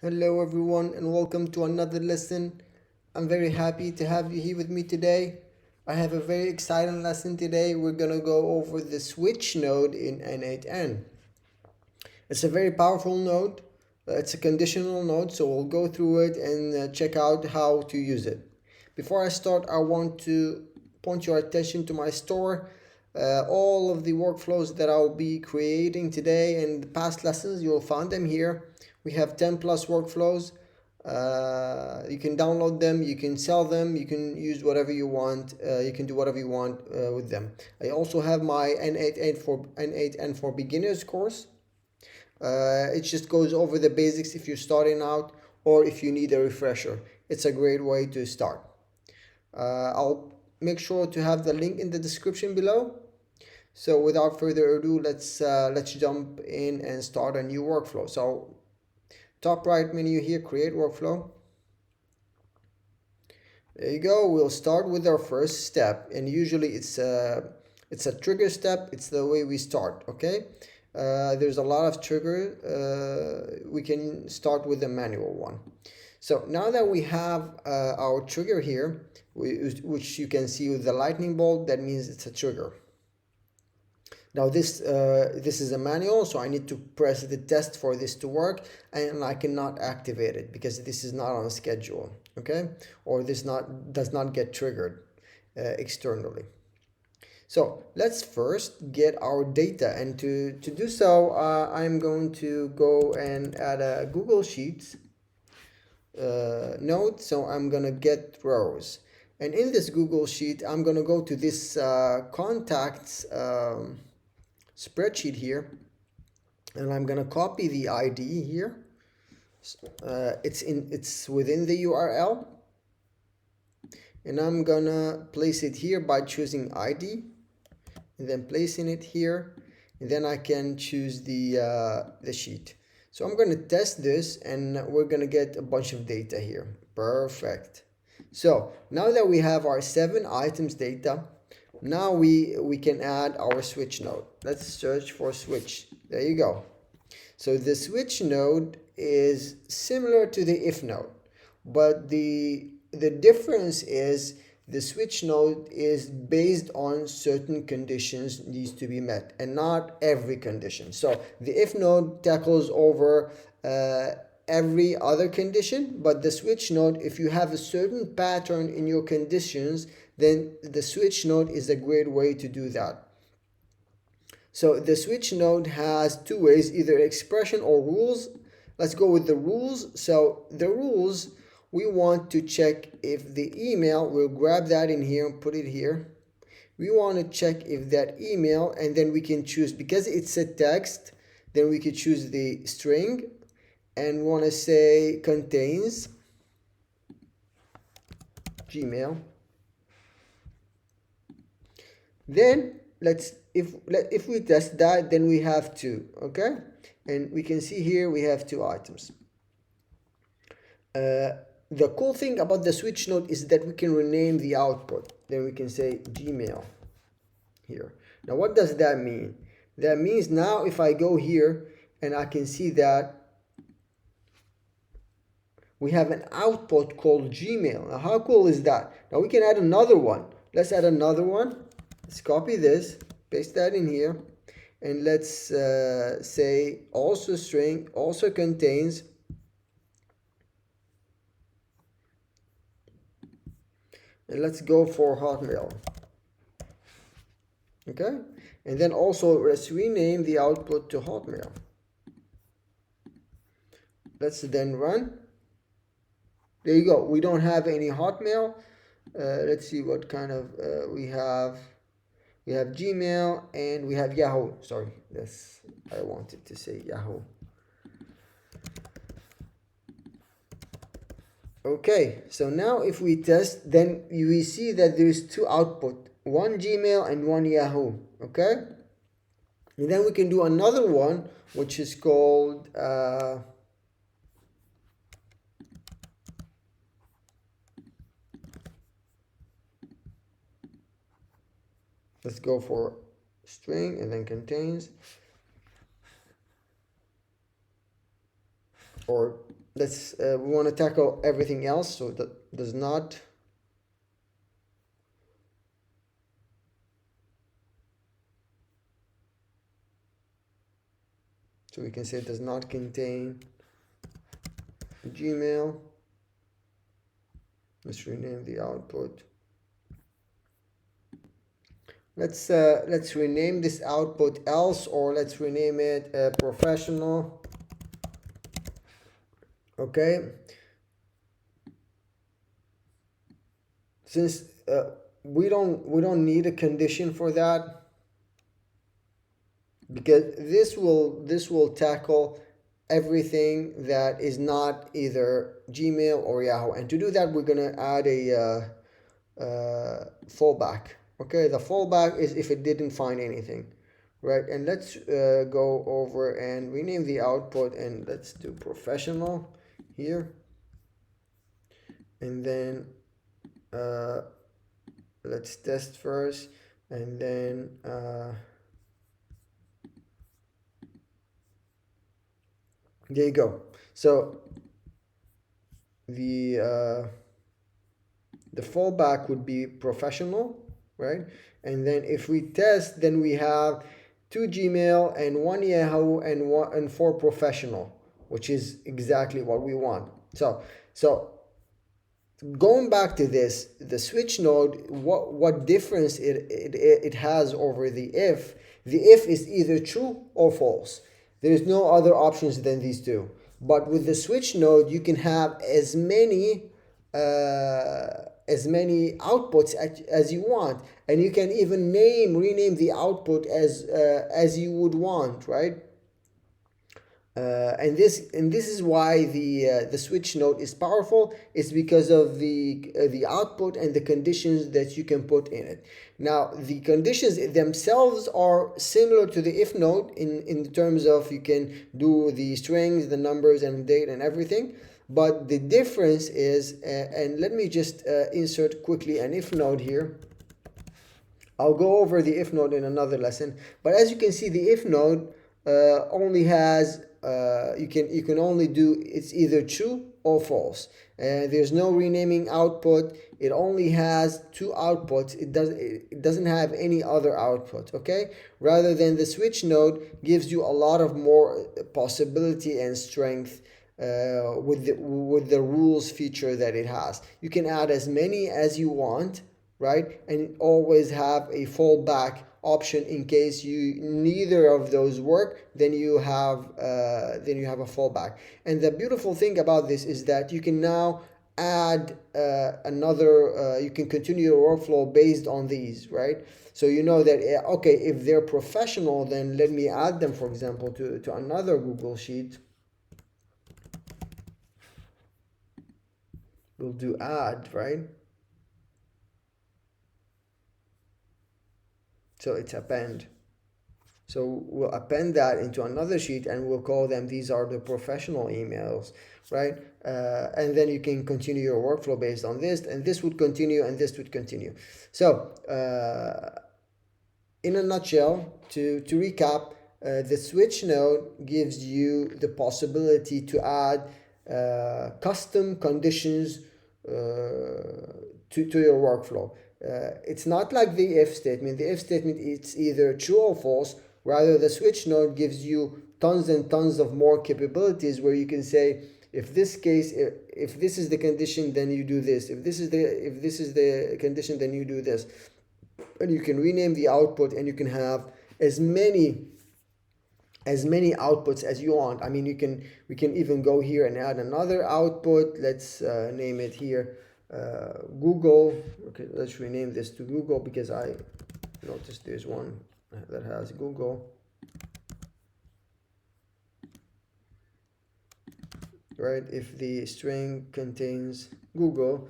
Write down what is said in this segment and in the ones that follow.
Hello everyone and welcome to another lesson. I'm very happy to have you here with me today. I have a very exciting lesson today. We're going to go over the switch node in n8n. It's a very powerful node. It's a conditional node, so we'll go through it and check out how to use it. Before I start, I want to point your attention to my store. All of the workflows that I'll be creating today and the past lessons, you'll find them here. We have 10 plus workflows. You can download them, you can sell them, you can use whatever you want, you can do whatever you want with them. I also have my n8n for beginners course. It just goes over the basics if you're starting out or if you need a refresher. It's a great way to start. I'll make sure to have the link in the description below. So without further ado, let's jump in and start a new workflow. So top right menu here, create workflow. There you go. We'll start with our first step, and usually it's a trigger step. It's the way we start. Okay. There's a lot of trigger. We can start with the manual one. So now that we have our trigger here, which you can see with the lightning bolt, that means it's a trigger. Now this is a manual, so I need to press the test for this to work, and I cannot activate it because this is not on schedule, okay? Or this does not get triggered externally. So let's first get our data, and to do so, I'm going to go and add a Google Sheets node. So I'm gonna get rows, and in this Google Sheet, I'm gonna go to this contacts spreadsheet here, and I'm gonna copy the ID here. It's within the URL, and I'm gonna place it here by choosing ID, and then placing it here, and then I can choose the sheet. So I'm gonna test this, and we're gonna get a bunch of data here. Perfect. So now that we have our 7 items data, now we can add our switch node. Let's search for switch. There you go. So the switch node is similar to the if node, but the difference is the switch node is based on certain conditions needs to be met and not every condition. So the if node tackles over every other condition, but the switch node, if you have a certain pattern in your conditions, then the switch node is a great way to do that. So the switch node has two ways, either expression or rules. Let's go with the rules. So the rules, we want to check if the email, we'll grab that in here and put it here. We want to check if that email, and then we can choose, because it's a text, then we could choose the string, and want to say contains Gmail. Then if we test that, then we have 2, okay? And we can see here we have 2 items. The cool thing about the switch node is that we can rename the output. Then we can say Gmail here. Now what does that mean? That means now if I go here and I can see that we have an output called Gmail. Now how cool is that? Now we can add another one. Let's add another one. Let's copy this, paste that in here, and let's say also string, also contains, and let's go for Hotmail. Okay, and then also let's rename the output to Hotmail. Let's then run. There you go. We don't have any Hotmail. Let's see what kind of we have. We have Gmail and we have Yahoo. Sorry, yes, I wanted to say Yahoo. Okay, so now if we test, then we see that there is 2 output, one Gmail and one Yahoo. Okay, and then we can do another one, which is called let's go for string and then contains, or let's we want to tackle everything else, so that does not. So we can say it does not contain Gmail. Let's rename the output. Let's rename this output else, or let's rename it professional. Okay. Since we don't need a condition for that, because this will tackle everything that is not either Gmail or Yahoo. And to do that, we're gonna add a fallback. Okay, the fallback is if it didn't find anything, right? And let's go over and rename the output, and let's do professional here, and then let's test first, and then there you go. So the fallback would be professional, right? And then if we test, then we have 2 Gmail and 1 Yahoo and 4 professional, which is exactly what we want. So going back to this, the switch node, what difference it has over the if. The if is either true or false. There's no other options than these two. But with the switch node, you can have as many outputs as you want, and you can even rename the output as you would want, right? And this is why the switch node is powerful. It's because of the output and the conditions that you can put in it. Now the conditions themselves are similar to the if node in terms of you can do the strings, the numbers, and date and everything. But the difference is, and let me just insert quickly an if node here. I'll go over the if node in another lesson. But as you can see, the if node only has you can only do it's either true or false. There's no renaming output. It only has 2 outputs. It doesn't have any other output. Okay, rather than the switch node gives you a lot of more possibility and strength with the rules feature that it has. You can add as many as you want, right? And always have a fallback option in case neither of those work. Then you have a fallback. And the beautiful thing about this is that you can now add another. You can continue your workflow based on these, right? So you know that okay, if they're professional, then let me add them, for example, to another Google Sheet. We'll do add, right? So it's append. So we'll append that into another sheet, and we'll call them, these are the professional emails, right? And then you can continue your workflow based on this, and this would continue, and this would continue. So in a nutshell, to recap, the switch node gives you the possibility to add custom conditions to your workflow. It's not like the if statement. The if statement, it's either true or false. Rather, the switch node gives you tons and tons of more capabilities where you can say, if this is the condition, then you do this. If this is the condition, then you do this. And you can rename the output, and you can have as many outputs as you want. I mean, we can even go here and add another output. Let's name it here Google. Okay, let's rename this to Google, because I noticed there's one that has Google, right? If the string contains Google,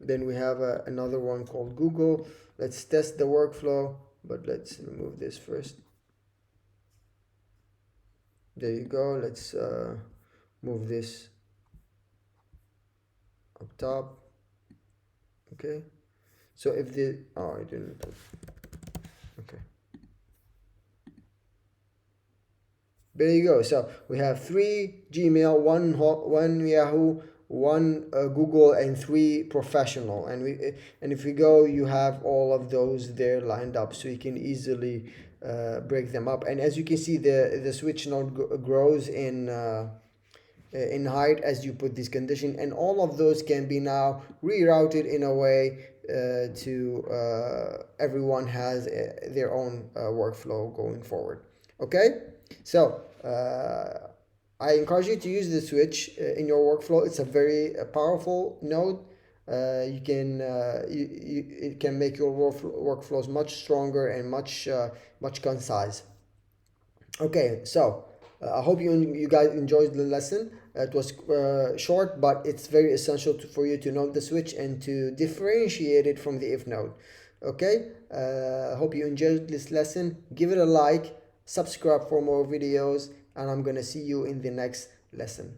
then we have another one called Google. Let's test the workflow, but let's remove this first. There you go. Let's move this up top. Okay, so if the I didn't. Okay, There you go. So we have 3 Gmail, one Yahoo, one Google, and 3 professional. And if we go, you have all of those there lined up, so you can easily break them up. And as you can see, the switch node grows in height as you put this condition, and all of those can be now rerouted in a way to everyone has their own workflow going forward. Okay, so I encourage you to use the switch in your workflow. It's a very powerful node. You can it can make your workflows much stronger and much concise. Okay, so I hope you guys enjoyed the lesson. It was short, but it's very essential for you to know the switch and to differentiate it from the if node. Okay, I hope you enjoyed this lesson. Give it a like, subscribe for more videos, and I'm gonna see you in the next lesson.